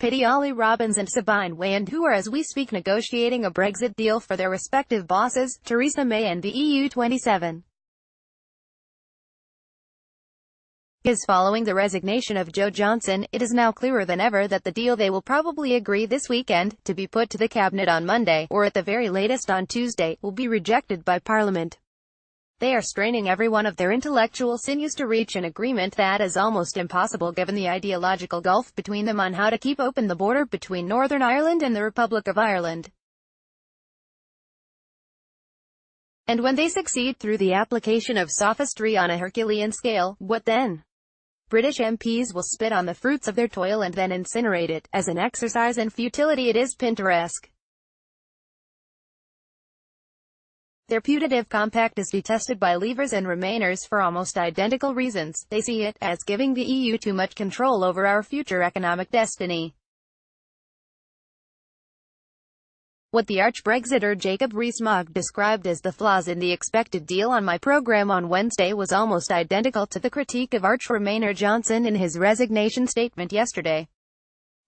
Pity Olly, Robbins and Sabine Weyand, who are as we speak negotiating a Brexit deal for their respective bosses, Theresa May and the EU 27. Following the resignation of Joe Johnson, it is now clearer than ever that the deal they will probably agree this weekend, to be put to the cabinet on Monday, or at the very latest on Tuesday, will be rejected by Parliament. They are straining every one of their intellectual sinews to reach an agreement that is almost impossible given the ideological gulf between them on how to keep open the border between Northern Ireland and the Republic of Ireland. And when they succeed through the application of sophistry on a Herculean scale, what then? British MPs will spit on the fruits of their toil and then incinerate it. As an exercise in futility it is Pinteresque. Their putative compact is detested by Leavers and Remainers for almost identical reasons. They see it as giving the EU too much control over our future economic destiny. What the arch-Brexiter Jacob Rees-Mogg described as the flaws in the expected deal on my program on Wednesday was almost identical to the critique of arch-Remainer Johnson in his resignation statement yesterday.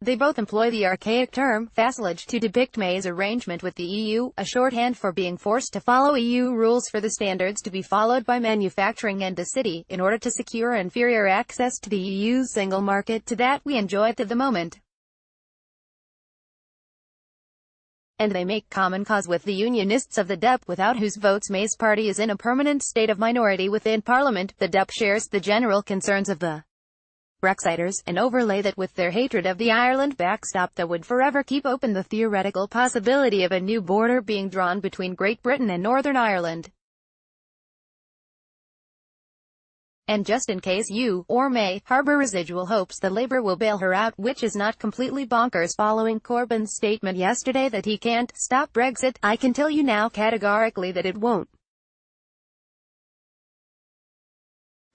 They both employ the archaic term, vassalage, to depict May's arrangement with the EU, a shorthand for being forced to follow EU rules for the standards to be followed by manufacturing and the city, in order to secure inferior access to the EU's single market to that we enjoy at the moment. And they make common cause with the Unionists of the DUP, without whose votes May's party is in a permanent state of minority within Parliament. The DUP shares the general concerns of the Brexiters, and overlay that with their hatred of the Ireland backstop that would forever keep open the theoretical possibility of a new border being drawn between Great Britain and Northern Ireland. And just in case you, or May, harbour residual hopes that Labour will bail her out, which is not completely bonkers following Corbyn's statement yesterday that he can't stop Brexit, I can tell you now categorically that it won't.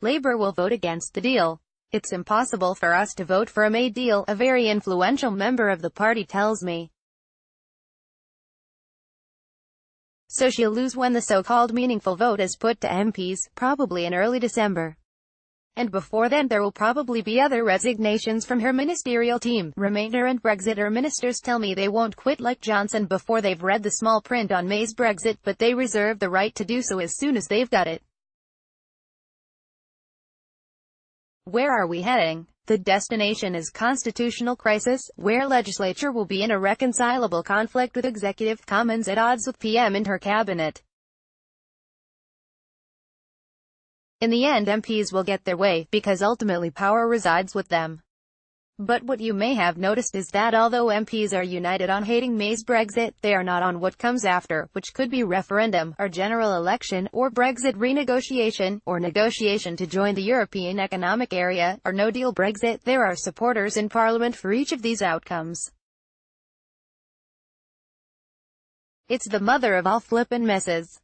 Labour will vote against the deal. It's impossible for us to vote for a May deal, a very influential member of the party tells me. So she'll lose when the so-called meaningful vote is put to MPs, probably in early December. And before then there will probably be other resignations from her ministerial team. Remainer and Brexiter ministers tell me they won't quit like Johnson before they've read the small print on May's Brexit, but they reserve the right to do so as soon as they've got it. Where are we heading? The destination is constitutional crisis, where legislature will be in irreconcilable conflict with executive, Commons at odds with PM and her cabinet. In the end MPs will get their way, because ultimately power resides with them. But what you may have noticed is that although MPs are united on hating May's Brexit, they are not on what comes after, which could be referendum, or general election, or Brexit renegotiation, or negotiation to join the European Economic Area, or no-deal Brexit. There are supporters in Parliament for each of these outcomes. It's the mother of all flippin' messes.